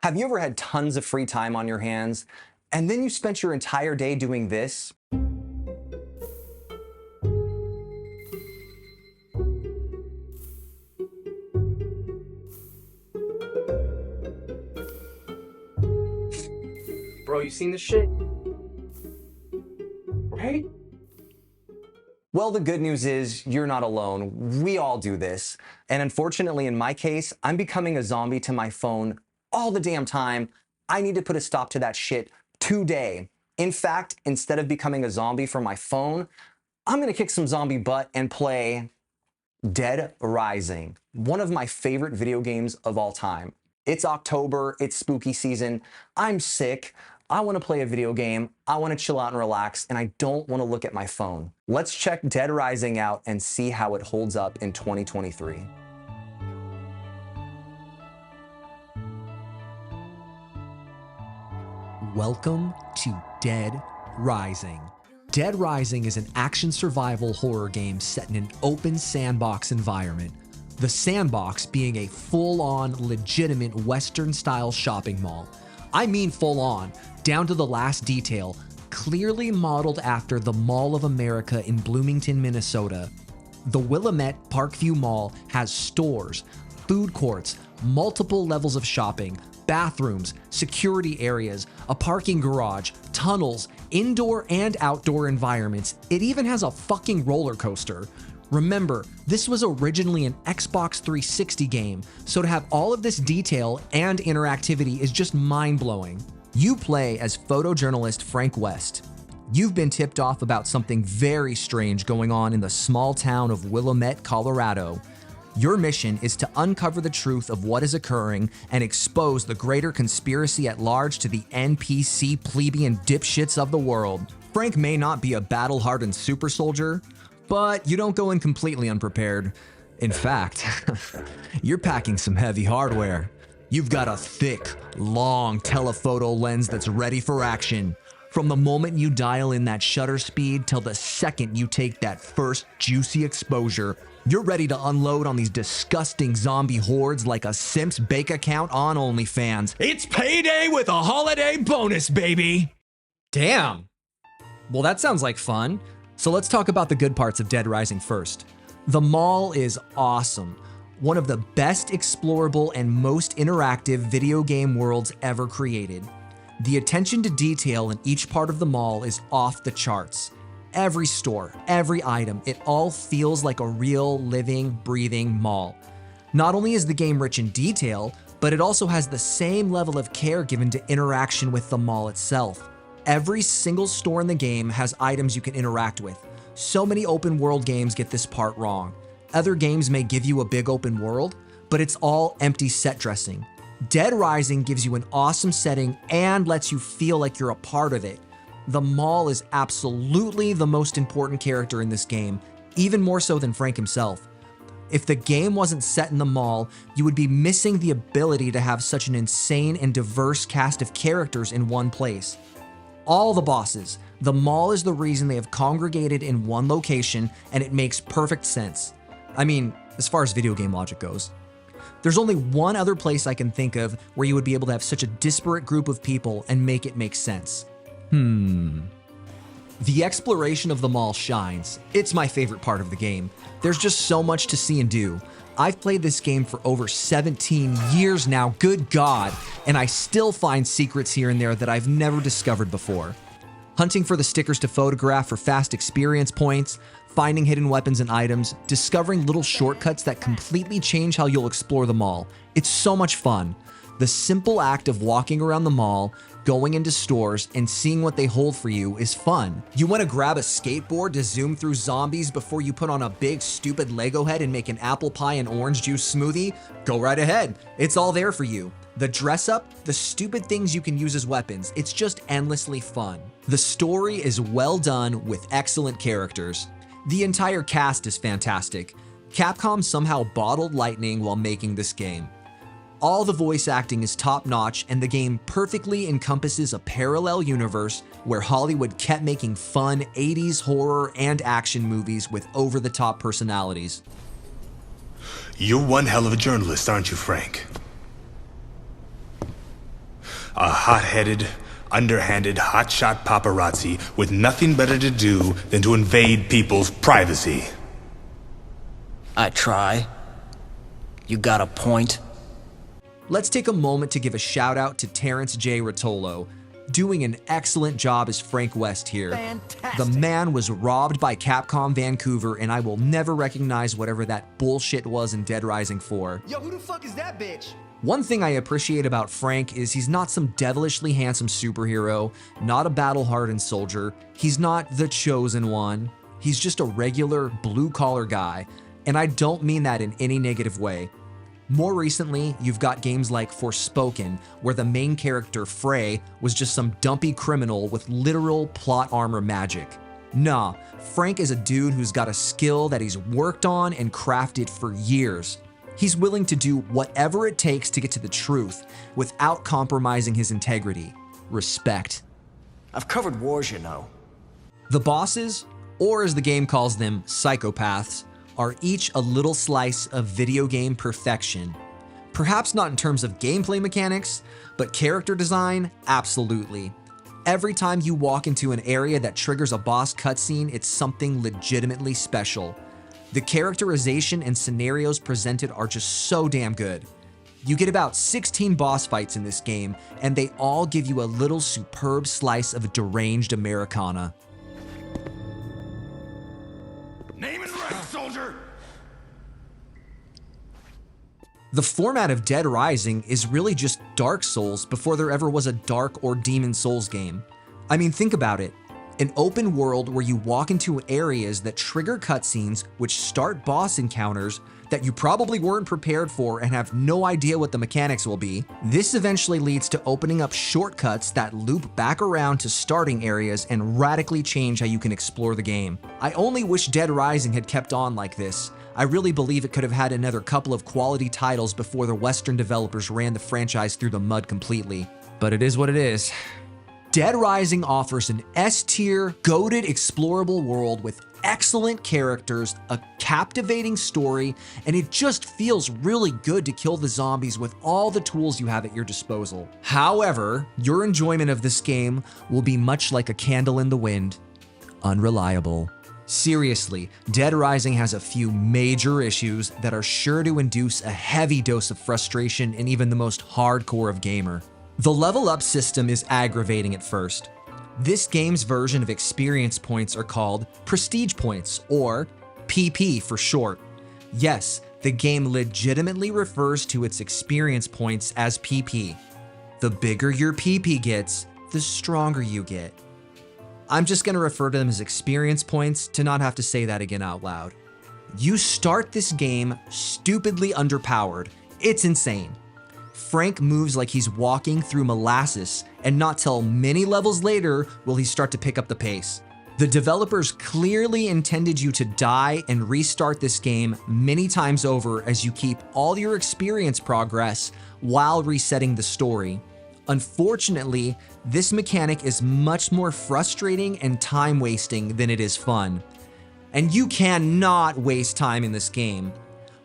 Have you ever had tons of free time on your hands, and then you spent your entire day doing this? Bro, you seen this shit? Right? Well, the good news is you're not alone. We all do this. And unfortunately, in my case, I'm becoming a zombie to my phone all the damn time. I need to put a stop to that shit today. In fact, instead of becoming a zombie for my phone, I'm gonna kick some zombie butt and play Dead Rising, one of my favorite video games of all time. It's October, it's spooky season, I'm sick, I want to play a video game, I want to chill out and relax, and I don't want to look at my phone. Let's check Dead Rising out and see how it holds up in 2023. Welcome to Dead Rising. Dead Rising is an action survival horror game set in an open sandbox environment. The sandbox being a full-on, legitimate Western-style shopping mall. I mean full-on, down to the last detail, clearly modeled after the Mall of America in Bloomington, Minnesota. The Willamette Parkview Mall has stores, food courts, multiple levels of shopping, bathrooms, security areas, a parking garage, tunnels, indoor and outdoor environments. It even has a fucking roller coaster. Remember, this was originally an Xbox 360 game, so to have all of this detail and interactivity is just mind-blowing. You play as photojournalist Frank West. You've been tipped off about something very strange going on in the small town of Willamette, Colorado. Your mission is to uncover the truth of what is occurring and expose the greater conspiracy at large to the NPC plebeian dipshits of the world. Frank may not be a battle-hardened super soldier, but you don't go in completely unprepared. In fact, you're packing some heavy hardware. You've got a thick, long telephoto lens that's ready for action. From the moment you dial in that shutter speed till the second you take that first juicy exposure, you're ready to unload on these disgusting zombie hordes like a Simp's bank account on OnlyFans. It's payday with a holiday bonus, baby! Damn. Well, that sounds like fun. So let's talk about the good parts of Dead Rising first. The mall is awesome. One of the best explorable and most interactive video game worlds ever created. The attention to detail in each part of the mall is off the charts. Every store, every item, it all feels like a real, living, breathing mall. Not only is the game rich in detail, but it also has the same level of care given to interaction with the mall itself. Every single store in the game has items you can interact with. So many open world games get this part wrong. Other games may give you a big open world, but it's all empty set dressing. Dead Rising gives you an awesome setting and lets you feel like you're a part of it. The mall is absolutely the most important character in this game, even more so than Frank himself. If the game wasn't set in the mall, you would be missing the ability to have such an insane and diverse cast of characters in one place. All the bosses, the mall is the reason they have congregated in one location, and it makes perfect sense. I mean, as far as video game logic goes. There's only one other place I can think of where you would be able to have such a disparate group of people and make it make sense. The exploration of the mall shines. It's my favorite part of the game. There's just so much to see and do. I've played this game for over 17 years now, good God, and I still find secrets here and there that I've never discovered before. Hunting for the stickers to photograph for fast experience points, finding hidden weapons and items, discovering little shortcuts that completely change how you'll explore the mall. It's so much fun. The simple act of walking around the mall, going into stores, and seeing what they hold for you is fun. You want to grab a skateboard to zoom through zombies before you put on a big stupid Lego head and make an apple pie and orange juice smoothie? Go right ahead. It's all there for you. The dress up, the stupid things you can use as weapons, it's just endlessly fun. The story is well done with excellent characters. The entire cast is fantastic. Capcom somehow bottled lightning while making this game. All the voice acting is top-notch, and the game perfectly encompasses a parallel universe where Hollywood kept making fun 80s horror and action movies with over-the-top personalities. You're one hell of a journalist, aren't you, Frank? A hot-headed, underhanded, hotshot paparazzi with nothing better to do than to invade people's privacy. I try. You got a point? Let's take a moment to give a shout out to Terrence J. Rotolo, doing an excellent job as Frank West here. Fantastic. The man was robbed by Capcom Vancouver, and I will never recognize whatever that bullshit was in Dead Rising 4. Yo, who the fuck is that bitch? One thing I appreciate about Frank is he's not some devilishly handsome superhero, not a battle-hardened soldier, he's not the chosen one. He's just a regular blue-collar guy, and I don't mean that in any negative way. More recently, you've got games like Forspoken, where the main character, Frey, was just some dumpy criminal with literal plot armor magic. Nah, Frank is a dude who's got a skill that he's worked on and crafted for years. He's willing to do whatever it takes to get to the truth without compromising his integrity. Respect. I've covered wars, you know. The bosses, or as the game calls them, psychopaths, are each a little slice of video game perfection. Perhaps not in terms of gameplay mechanics, but character design, absolutely. Every time you walk into an area that triggers a boss cutscene, it's something legitimately special. The characterization and scenarios presented are just so damn good. You get about 16 boss fights in this game, and they all give you a little superb slice of deranged Americana. Name and rank, soldier! The format of Dead Rising is really just Dark Souls before there ever was a Dark or Demon Souls game. I mean, think about it. An open world where you walk into areas that trigger cutscenes which start boss encounters that you probably weren't prepared for and have no idea what the mechanics will be. This eventually leads to opening up shortcuts that loop back around to starting areas and radically change how you can explore the game. I only wish Dead Rising had kept on like this. I really believe it could have had another couple of quality titles before the Western developers ran the franchise through the mud completely. But it is what it is. Dead Rising offers an S-tier, goated explorable world with excellent characters, a captivating story, and it just feels really good to kill the zombies with all the tools you have at your disposal. However, your enjoyment of this game will be much like a candle in the wind, unreliable. Seriously, Dead Rising has a few major issues that are sure to induce a heavy dose of frustration in even the most hardcore of gamer. The level up system is aggravating at first. This game's version of experience points are called prestige points, or PP for short. Yes, the game legitimately refers to its experience points as PP. The bigger your PP gets, the stronger you get. I'm just going to refer to them as experience points to not have to say that again out loud. You start this game stupidly underpowered. It's insane. Frank moves like he's walking through molasses, and not till many levels later will he start to pick up the pace. The developers clearly intended you to die and restart this game many times over as you keep all your experience progress while resetting the story. Unfortunately, this mechanic is much more frustrating and time-wasting than it is fun. And you cannot waste time in this game.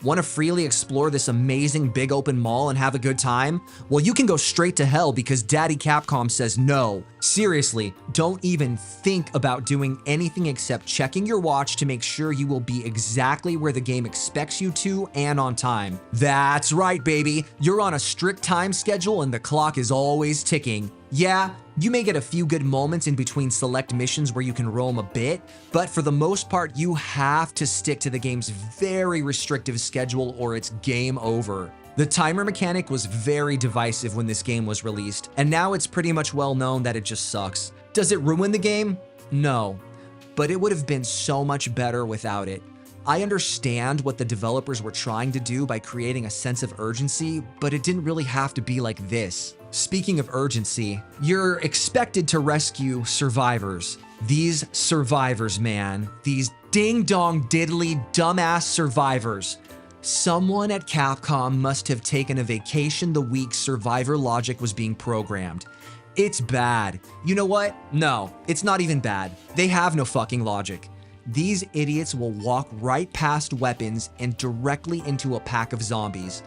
Want to freely explore this amazing big open mall and have a good time? Well, you can go straight to hell because Daddy Capcom says no. Seriously, don't even think about doing anything except checking your watch to make sure you will be exactly where the game expects you to and on time. That's right, baby. You're on a strict time schedule and the clock is always ticking. Yeah, you may get a few good moments in between select missions where you can roam a bit, but for the most part, you have to stick to the game's very restrictive schedule or it's game over. The timer mechanic was very divisive when this game was released, and now it's pretty much well known that it just sucks. Does it ruin the game? No, but it would have been so much better without it. I understand what the developers were trying to do by creating a sense of urgency, but it didn't really have to be like this. Speaking of urgency, you're expected to rescue survivors. These survivors, man. These ding-dong diddly dumbass survivors. Someone at Capcom must have taken a vacation the week survivor logic was being programmed. It's bad. You know what? No, it's not even bad. They have no fucking logic. These idiots will walk right past weapons and directly into a pack of zombies.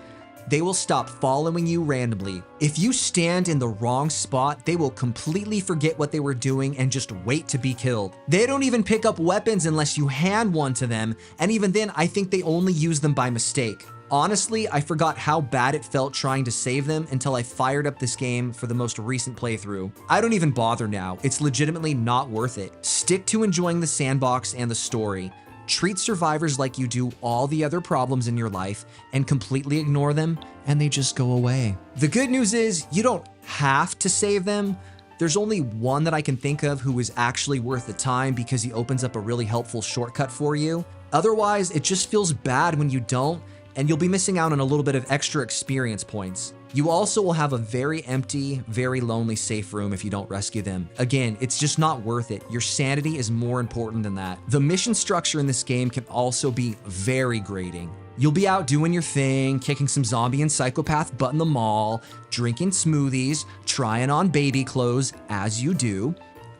they will stop following you randomly. If you stand in the wrong spot, they will completely forget what they were doing and just wait to be killed. They don't even pick up weapons unless you hand one to them, and even then, I think they only use them by mistake. Honestly, I forgot how bad it felt trying to save them until I fired up this game for the most recent playthrough. I don't even bother now. It's legitimately not worth it. Stick to enjoying the sandbox and the story. Treat survivors like you do all the other problems in your life and completely ignore them, and they just go away. The good news is you don't have to save them. There's only one that I can think of who is actually worth the time because he opens up a really helpful shortcut for you. Otherwise, it just feels bad when you don't, and you'll be missing out on a little bit of extra experience points. You also will have a very empty, very lonely safe room if you don't rescue them. Again, it's just not worth it. Your sanity is more important than that. The mission structure in this game can also be very grating. You'll be out doing your thing, kicking some zombie and psychopath butt in the mall, drinking smoothies, trying on baby clothes, as you do.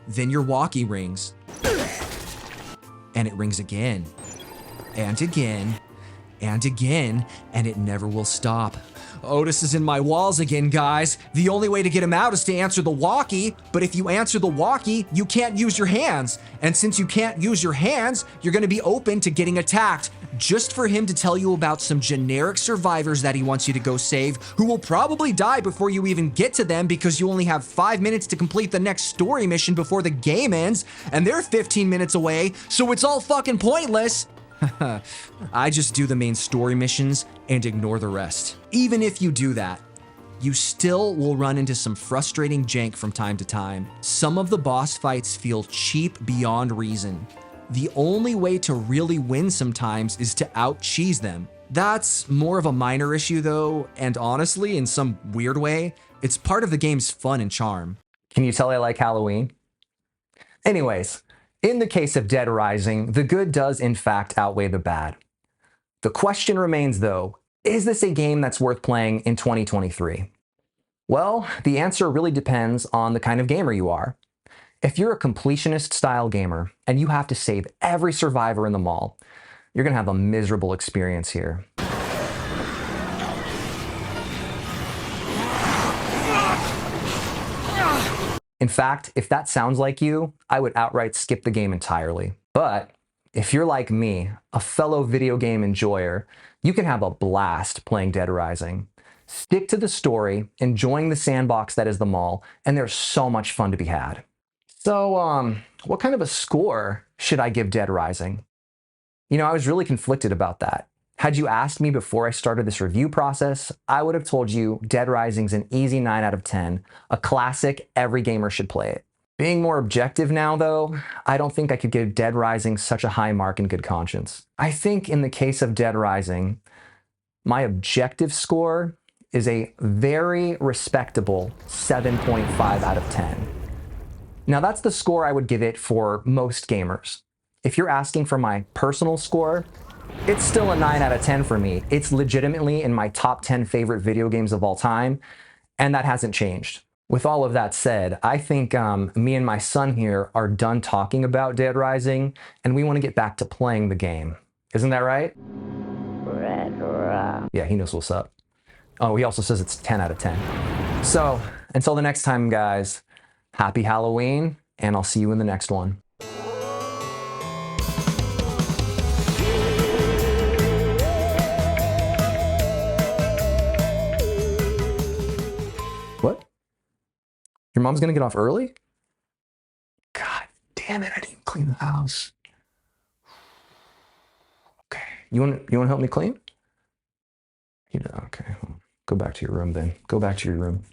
Then your walkie rings. And it rings again. And again. And again, and it never will stop. Otis is in my walls again, guys. The only way to get him out is to answer the walkie, but if you answer the walkie, you can't use your hands. And since you can't use your hands, you're gonna be open to getting attacked, just for him to tell you about some generic survivors that he wants you to go save, who will probably die before you even get to them because you only have 5 minutes to complete the next story mission before the game ends, and they're 15 minutes away, so it's all fucking pointless. I just do the main story missions and ignore the rest. Even if you do that, you still will run into some frustrating jank from time to time. Some of the boss fights feel cheap beyond reason. The only way to really win sometimes is to out-cheese them. That's more of a minor issue though, and honestly, in some weird way, it's part of the game's fun and charm. Can you tell I like Halloween? Anyways, in the case of Dead Rising, the good does in fact outweigh the bad. The question remains though, is this a game that's worth playing in 2023? Well, the answer really depends on the kind of gamer you are. If you're a completionist style gamer and you have to save every survivor in the mall, you're gonna have a miserable experience here. In fact, if that sounds like you, I would outright skip the game entirely. But if you're like me, a fellow video game enjoyer, you can have a blast playing Dead Rising. Stick to the story, enjoying the sandbox that is the mall, and there's so much fun to be had. So, what kind of a score should I give Dead Rising? You know, I was really conflicted about that. Had you asked me before I started this review process, I would have told you Dead Rising's an easy 9 out of 10, a classic, every gamer should play it. Being more objective now though, I don't think I could give Dead Rising such a high mark in good conscience. I think in the case of Dead Rising, my objective score is a very respectable 7.5 out of 10. Now that's the score I would give it for most gamers. If you're asking for my personal score, it's still a 9 out of 10 for me. It's legitimately in my top 10 favorite video games of all time, and that hasn't changed. With all of that said, I think me and my son here are done talking about Dead Rising, and we want to get back to playing the game. Isn't that right? Yeah, he knows what's up. Oh, he also says it's 10 out of 10. So, until the next time, guys, happy Halloween, and I'll see you in the next one. What? Your mom's gonna get off early? God damn it, I didn't clean the house. Okay, you wanna help me clean? You know, okay, go back to your room then. Go back to your room.